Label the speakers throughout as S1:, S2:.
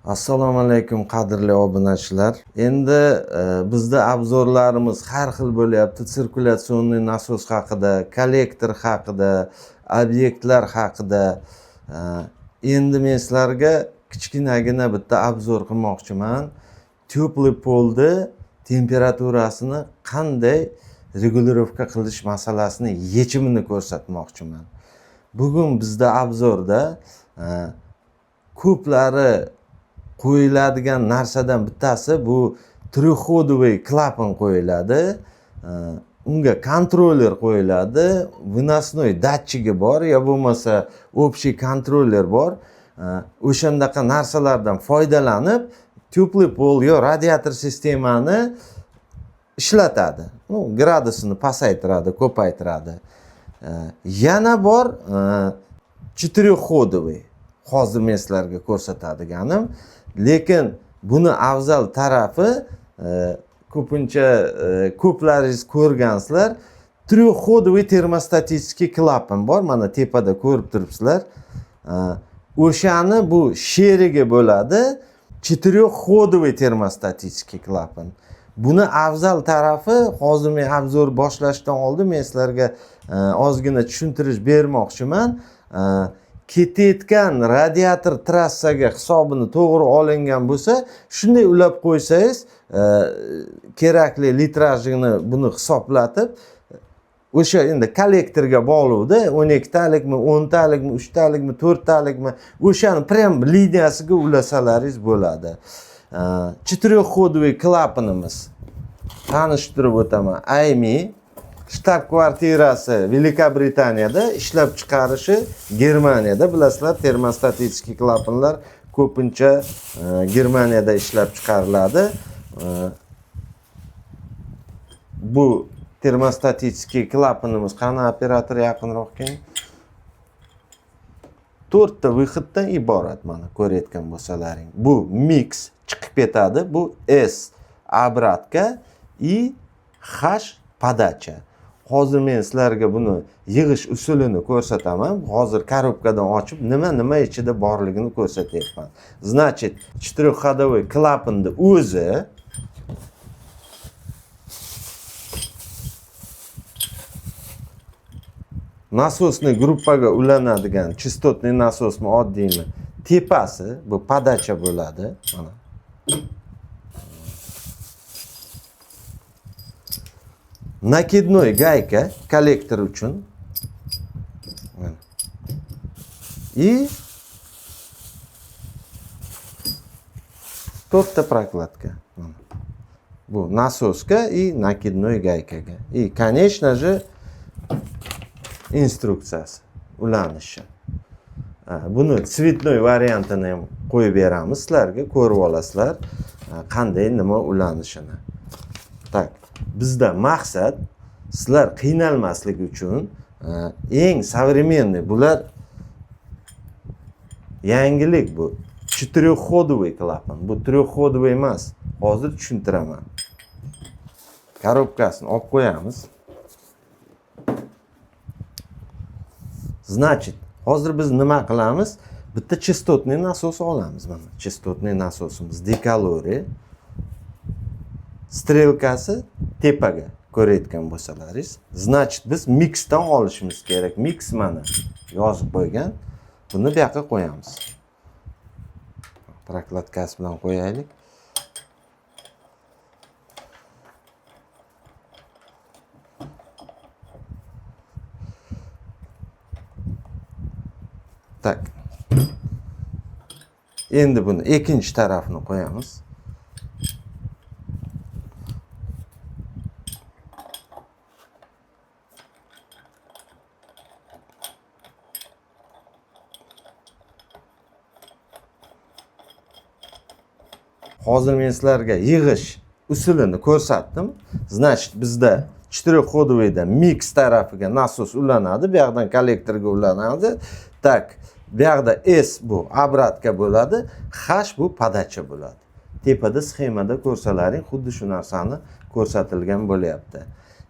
S1: Assalomu alaykum qadrli obunachilar. Endi bizda obzorlarimiz har xil bo'lyapti. Sirkulyatsionni nasos haqida, kollektor haqida, obyektlar haqida. Endi men sizlarga kichkinagina bitta obzor qilmoqchiman. Teplый polni temperaturasini qanday regulirovka qilish masalasini yechimini ko'rsatmoqchiman. Bugun bizda obzorda ko'plari qo'yiladigan narsadan bittasi bu трехходовый klapan qo'yiladi. Unga kontroller qo'yiladi. Выносной datchigi bor, yo bo'lmasa общий kontroller bor. O'shandaqa narsalardan foydalanib teplый pol yo radiator sistemani ishlatadi. Gradusini pasaytiradi, ko'paytiradi. Yana bor четырехходовый. Hozir men sizlarga ko'rsatadiganim. Lekin buni afzal tarafi ko'pincha ko'plaringiz ko'rgansizlar, трехходовый termostatический klapan bor. Mana tepada ko'rib turibsizlar. O'shani bu sherigi bo'ladi. Четырехходовый termostatический klapan. Buni afzal tarafi hozir men obzor boshlashdan oldin men sizlarga ozgina tushuntirish bermoqchiman. Ketayotgan radiator trassaga hisobini to'g'ri olingan bo'lsa, shunday ulab qo'ysangiz, kerakli litrajini buni hisoblatib, o'sha endi kollektorga bog'lovda 12 talikmi, 10 talikmi, 3 talikmi, 4 talikmi, o'shani prям liniyasiga ulasalaringiz bo'ladi. Четырехходовый klapanimiz. Tanishtirib o'taman. AMI shtab-kvartirasi Velika Britaniyada, ishlab chiqarishi Germaniyada. Bilasizlar, termostatический klapanlar ko'pincha Germaniyada ishlab chiqariladi. Bu termostatический klapanimiz qani operator yaqinroq keling. 4 ta выходdan iborat, mana ko'rayotgan bo'lsalaring. Bu mix chiqib ketadi. Bu S обратка и H подача. Hozir men sizlarga buni yig'ish usulini ko'rsataman. Hozir korobkadan ochib nima ichida borligini ko'rsatyapman. Значит, четырехходовый klapanning o'zi nasosni gruppaga ulanadigan chistotli nasosmi, oddiymi, tepasi bu podacha bo'ladi. Mana. Nakidnoy gayka kollektor uchun. И 4 ta прокладка. Bu nasoska и nakidnoy gaykaga. И, конечно же, instruksiyasi, ulanishi. Buni tsvetnoy variantini ham qo'yib beramiz sizlarga, ko'rib olasizlar qanday nima ulanishini. Tak. Bizda maqsad sizlar qiynalmasligi uchun eng современный bular yangilik bu. Четырехходовый klapan. Bu трехходовый emas. Hozir tushuntiraman. Korobkasini olib qo'yamiz. Значит, hozir biz nima qilamiz? Bitta chistotli nasos olamiz. Mana chistotli nasosimiz dekalori. Strelkasi tepaga ko'rayotgan bo'lsalaringiz, значит biz mixdan olishimiz kerak. Mix mana yozib qo'ygan. Buni bu yoqqa qo'yamiz. Prokladkasi bilan qo'yaylik. Tak. Endi buni ikkinchi tarafini qo'yamiz. Hozir men sizlarga yig'ish usulini ko'rsatdim. Значит, bizda четырехходовыйda mix tarafiga nasos ulanadi, bu yoqdan kollektorga ulanadi. Tak, bu yoqda S bu обратка bo'ladi, H bu podacha bo'ladi. Tepada sxemada ko'rsalaring xuddi shu narsani ko'rsatilgan bo'lyapti.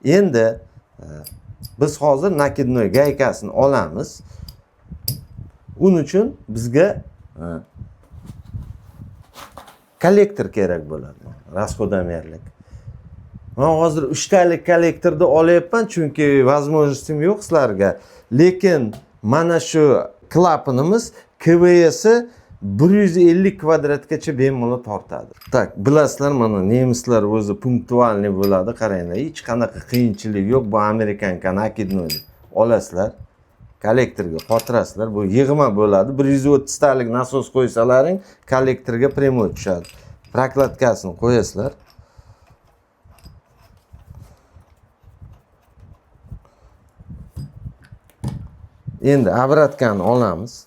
S1: Endi biz hozir nakidnoy gaykasini olamiz. Uning uchun bizga kollektor kerak bo'ladi. Расходомерlik. Men hozir 3 talik kollektorni olyapman, chunki возможностьim yo'q sizlarga. Lekin mana shu klapanimiz KVSi 150 kvadratgacha bemalol tortadi. Tak, bilasizlar, mana nemislar o'zi punktualniy bo'ladi, qaranglar. Hech qanaqa qiyinchilik yo'q. Bu amerikanka nakidnoy. Olasizlar, kollektorga qotirasizlar. Bu yig'ma bo'ladi. 130 talik nasos qo'ysalaring, kollektorga primoy tushadi. Prokladkasini qo'yasizlar. Endi obраткani olamiz.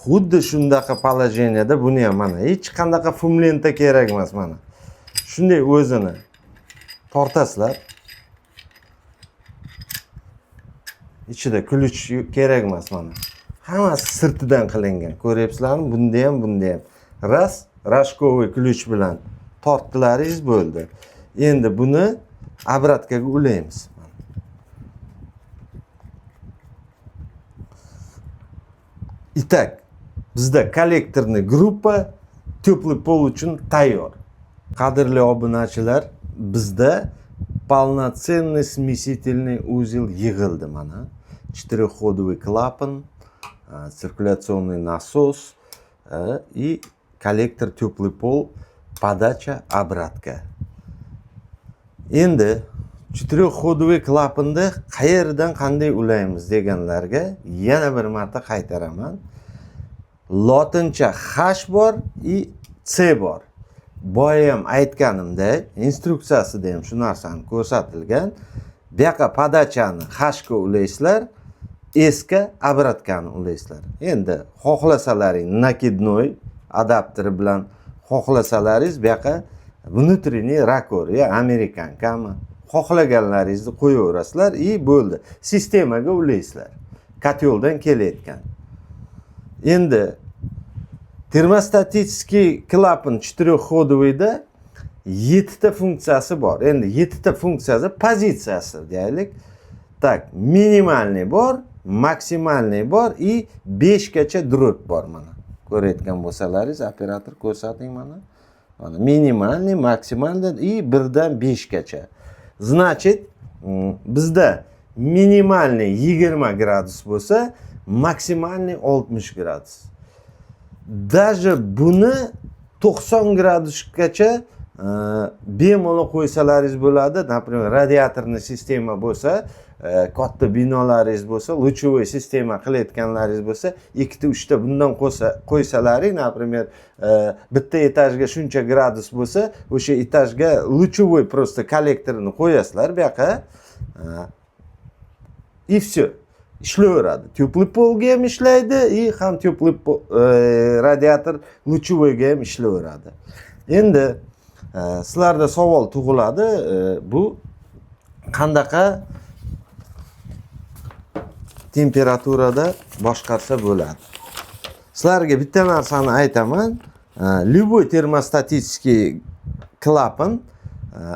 S1: Xuddi shundaqa положениеda buni ham mana hech qanaqa fumlenta kerak emas mana. Shunday o'zini tortasizlar. Ichida ключ kerak emas mana. Hammasi sirtidan qilingan. Ko'ryapsizlarmi? Bunda ham, bunda ham. Ras, rashkovoy ключ bilan tortdilaringiz bo'ldi. Endi buni obратkaga ulaymiz. Itak, bizda kollektorni gruppa teplый pol uchun tayyor. Qadrli obunachilar, bizda полноценный смесительный узел yig'ildi mana. 4-ходовый клапан, циркуляционный насос и коллектор теплый пол, подача, обратка. Endi 4-ходовый klapanni qayerdan qanday ulaymiz deganlarga yana bir marta qaytaraman. Lotincha H bor и C bor. Boya ham aytganimdek, instruksiyasida ham shu narsani ko'rsatilgan. Bu yoqqa podachani H ga ulaysizlar, S ga обраткani ulaysizlar. Endi xohlasalaring nakidnoy adapteri bilan xohlasalaringiz bu yoqqa внутренний rakor ya amerikankami xohlaganlaringizni qo'yaverasizlar и bo'ldi. Sistemaga ulaysizlar. Kotyoldan kelayotgan. Endi termostatический klapan 4-ходовыйda 7 ta funksiyasi bor. Endi 7 ta funksiyasi pozitsiyasi deylik. Tak, minimalniy bor, maksimalniy bor и 5 gacha drop bor mana. Ko'rayotgan bo'lsalaringiz, operator ko'rsating mana. Mana minimalniy, maksimalniy и 1 dan 5 gacha. Значит, bizda minimalniy 20 gradus bo'lsa, maksimalniy 60 gradus. Даже buni 90 gradusgacha bemalol qo'ysalaringiz bo'ladi. Например, radiatorni sistema bo'lsa, katta binolaringiz bo'lsa, luchovoy sistema qilayotganlaringiz bo'lsa, 2-3 ta bundan qo'ysalaring, например, bitta etajga shuncha gradus bo'lsa, o'sha etajga luchovoy просто kollektorini qo'yasizlar bu yoqqa. И все. Ishlayveradi. Teplый polga ham ishlaydi, и ham teplый radiator luchovoyga ham ishlayveradi. Endi sizlarda savol tug'iladi, bu qandaqa temperaturada boshqarsa bo'ladi. Sizlarga bitta narsani aytaman. Любой termostatический klapan,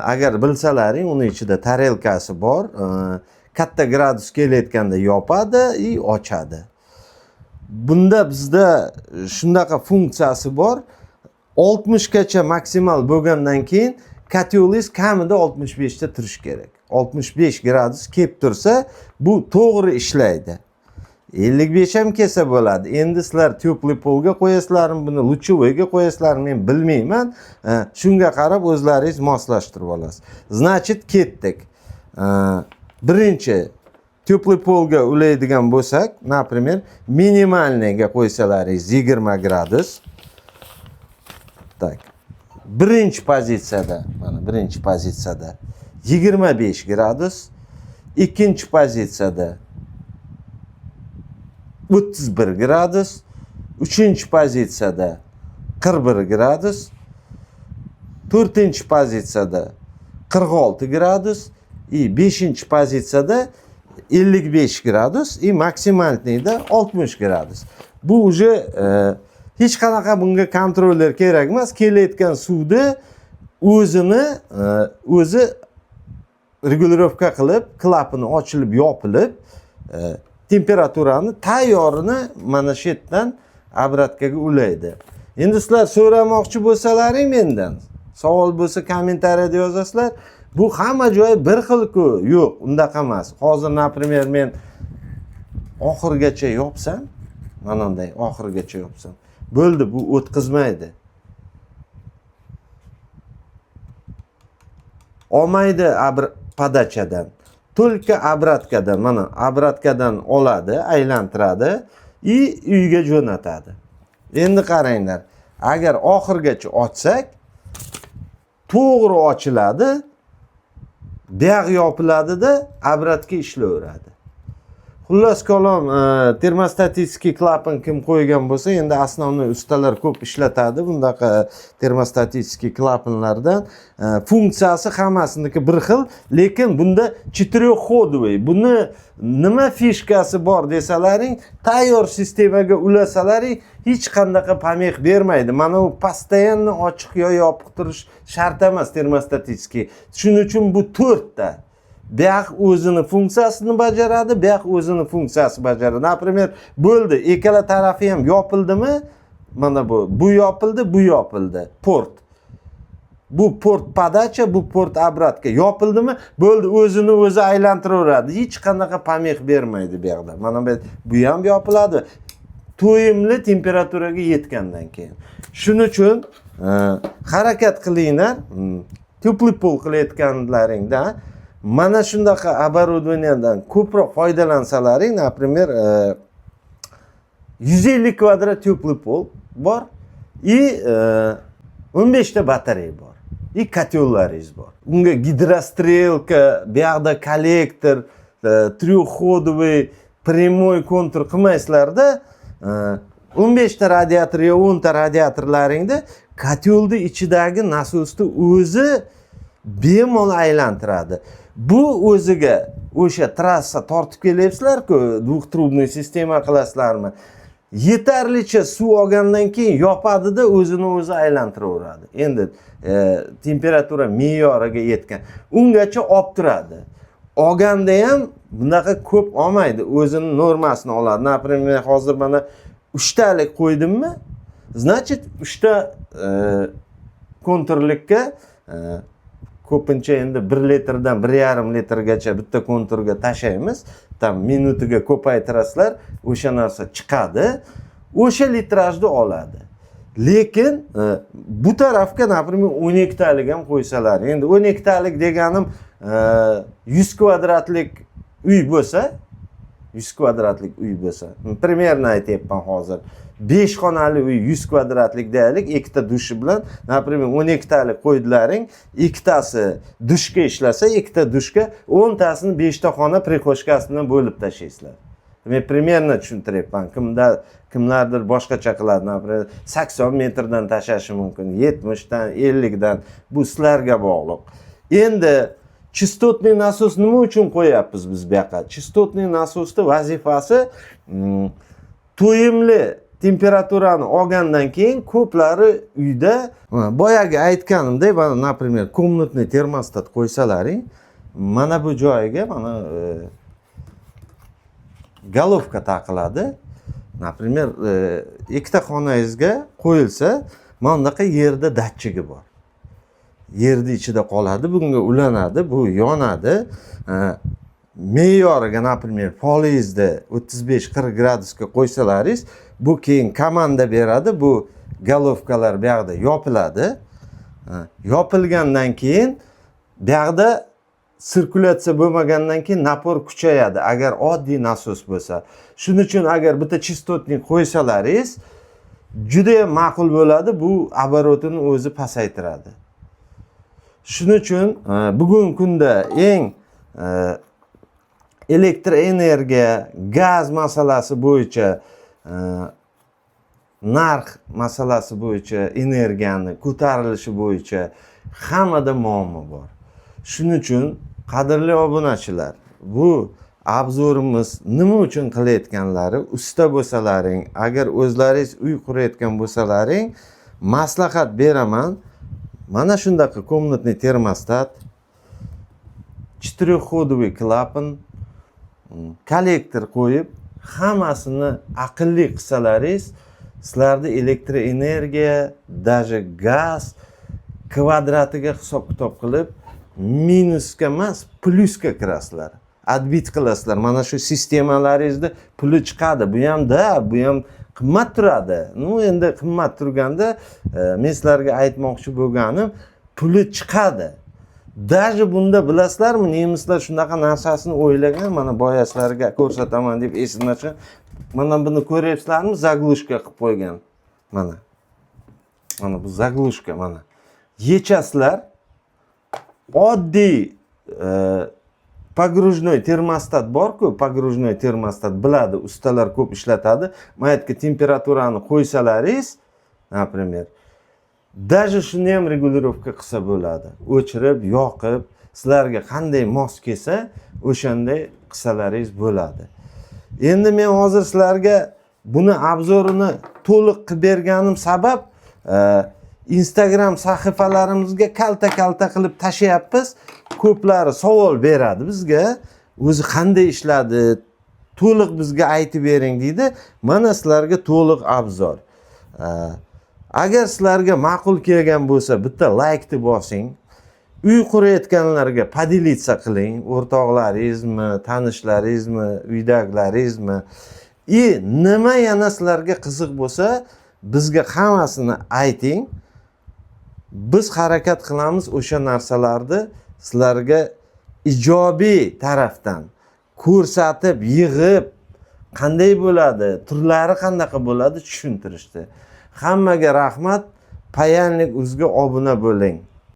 S1: agar bilsalaring, uni ichida tarelkasi bor. Katta gradus kelayotganda yopadi и ochadi. Bunda bizda shunaqa funksiyasi bor. 60 gacha maksimal bo'lgandan keyin katyolingiz kamida 65 ta turish kerak. 65 gradus kelib tursa, bu to'g'ri ishlaydi. 55 ham kelsa bo'ladi. Endi sizlar teplый polga qo'yasizlarmi, buni luchovoyga qo'yasizlarmi, men bilmayman. Shunga qarab o'zlaringiz moslashtirib olasiz. Значит, ketdik. Birinchi teplый polga ulaydigan bo'lsak, например, minimalniga qo'ysalaringiz 20 gradus. Tak. Birinchi pozitsiyada, mana birinchi pozitsiyada 25 gradus, ikkinchi pozitsiyada 31 gradus, uchinchi pozitsiyada 41 gradus, to'rtinchi pozitsiyada 46 gradus и 5-chi pozitsiyada 55 gradus и maksimalniyda 60 gradus. Bu уже hech qanaqa bunga kontroller kerak emas. Kelayotgan suvni o'zi regulirovka qilib, klapani ochilib, yopilib, temperaturani tayyorini mana shu yerdan obratkaga ulaydi. Endi sizlar so'ramoqchi bo'lsalaring mendan, savol bo'lsa kommentariyada yozasizlar. Bu hamma joyi bir xil-ku. Yo'q, undaqa emas. Hozir, например, men oxirgacha yopsam, mana bunday oxirgacha yopsam, bo'ldi, bu o'tkazmaydi. Olmaydi podachadan. Только obratkadan, mana obratkadan oladi, aylantiradi и uyga jo'natadi. Endi qaranglar, agar oxirgacha ochsak, to'g'ri ochiladi, buyaq yopiladida, obratga ishlayveradi. Xullas kalom, termostatik klapan kim qo'ygan bo'lsa, endi asosiy ustalar ko'p ishlatadi bundaqa termostatik klapanlardan. Funksiyasi hammasiniki bir xil, lekin bunda четырехходовый. Buni nima fishkasi bor desalaring, tayyor sistemaga ulasalaring, hech qanday pomeh bermaydi. Mana u постоянно ochiq yo yopiq turish shart emas termostatik. Shuning uchun bu 4 ta. Buyaq o'zini funksiyasini bajaradi, buyaq o'zini funksiyasi bajaradi. Например, bo'ldi, ikkala tarafi ham yopildimi? Mana bu yopildi, bu yopildi. Port. Bu port podacha, bu port obratga yopildimi? Bo'ldi, o'zini o'zi aylantiraveradi. Hech qanaqa pomeh bermaydi bu yerda. Mana bu ham yopiladi. To'yimli temperaturaga yetgandan keyin. Shuning uchun harakat qilinglar. Теплый pol qilayotganlaringda mana shunaqa оборудованиyadan ko'proq foydalansalaring, например, 150 kvadrat теплый pol bor и 15 ta batareya bor. И kotellaringiz bor. Unga gidrostrelka, bu yoqda kollektor, трехходовый, прямой kontur qilmaysizlarda, 15 ta radiator yo 10 ta radiatorlaringda kotelni ichidagi nasosni o'zi bemalol aylantiradi. Bu o'ziga o'sha trassa tortib kelyapsizlar-ku, двухтрубный sistema qilasizlarmi? Yetarlicha suv olgandan keyin yopadida o'zini o'zi aylantiraveradi. Endi temperatura me'yoriga yetgan. Ungacha olib turadi. Olganda ham bunaqa ko'p olmaydi, o'zini normasini oladi. Например, hozir mana 3 talik qo'ydimmi? Значит, 3 ta konturlikka ko'pincha endi 1 litrdan 1,5 litrgacha bitta konturga tashlaymiz. Tam minutiga ko'paytirasizlar, o'sha narsa chiqadi. O'sha litrajni oladi. Lekin bu tarafga, например, 12 talik ham qo'ysalar, endi 12 talik deganim 100 kvadratlik uy bo'lsa, 100 kvadratlik uy bo'lsa, примерно aytayapman hozir. 5 xonali uy 100 kvadratlik deylik, ikkita dushi bilan, например, 12 talik qo'ydilaring, ikkitasi dushga ishlasa, ikkita dushga 10 tasini 5 ta xona prixoshkasi bilan bo'lib tashlaysizlar. Men примерно tushuntiryapman. Kimlardir boshqacha qiladi, например, 80 metrdan tashlashi mumkin, 70 dan, 50 dan. Bu sizlarga bog'liq. Endi chistotniy nasos nima uchun qo'yapmiz biz bu yoqqa? Chistotniy nasosning vazifasi to'yimli temperaturani olgandan keyin ko'plari uyda, boyagi aytganimdek, mana, например, комнатный termostat qo'ysalaring, mana bu joyiga mana головка taqiladi. Например, ikkita xonangizga qo'yilsa, mana bunaqa yerda datchigi bor. Yerni ichida qoladi, bunga ulanadi, bu yonadi. Me'yoriga, например, polizni 35-40 gradusga qo'ysalaringiz, bu keyin komanda beradi, bu головкалар bu yoqda yopiladi. Yopilgandan keyin bu yoqda sirkulyatsiya bo'lmagandan keyin napor kuchayadi, agar oddiy nasos bo'lsa. Shuning uchun agar bitta chistotnik qo'ysalaringiz, juda ham ma'qul bo'ladi, bu оборотini o'zi pasaytiradi. Shuning uchun bugungi kunda eng elektr energiya, gaz masalasi bo'yicha, narx masalasi bo'yicha, energiyani ko'tarilishi bo'yicha hammada muammo bor. Shuning uchun qadrli obunachilar, bu obzorimiz nima uchun qilayotganlari, usta bo'lsalaring, agar o'zlaringiz uy qurayotgan bo'lsalaring, maslahat beraman. Mana shundaqa комнатный termostat, четырехходовый klapan, kollektor qo'yib, hammasini aqlli qilsalaringiz, sizlarda elektroenergiya, даже gaz kvadratiga hisob kitob qilib minusga emas, plyusga kirasizlar. Adbit qilasizlar. Mana shu sistemalaringizda puli chiqadi. Bu ham qimmat turadi. Endi qimmat turganda men sizlarga aytmoqchi bo'lganim, puli chiqadi. Даже bunda bilasizlarmi, nemislar shunaqa narsasini o'ylagan, mana boya sizlarga ko'rsataman deb esimdan mana buni ko'ryapsizlarmi? Zaglushka qilib qo'ygan. Mana. Mana bu zaglushka mana. Yechasizlar. Oddiy pogrujnoy termostat bor-ku, pogrujnoy termostat biladi, ustalar ko'p ishlatadi. Mana yerga temperaturani qo'ysalaringiz, например, даже shuni ham regulirovka qilsa bo'ladi. O'chirib, yoqib, sizlarga qanday mos kelsa, o'shanday qilsalaringiz bo'ladi. Endi men hozir sizlarga buni obzorini to'liq qilib berganim sabab Instagram sahifalarimizga kalta qilib tashlayapmiz. Ko'plari savol beradi bizga. O'zi qanday ishladi? To'liq bizga aytib bering deydi. Mana sizlarga to'liq obzor. Agar sizlarga ma'qul kelgan bo'lsa, bitta like-ni bosing. Uy qurayotganlarga podelitsa qiling. O'rtoqlaringizmi, tanishlaringizmi, uydagilaringizmi? Nima yana sizlarga qiziq bo'lsa, bizga hammasini ayting. Biz harakat qilamiz o'sha narsalarni sizlarga ijobiy tarafdan ko'rsatib, yig'ib, qanday bo'ladi, turlari qanaqa bo'ladi tushuntirishdi. Hammaga rahmat. Payanlik.uzga obuna bo'ling.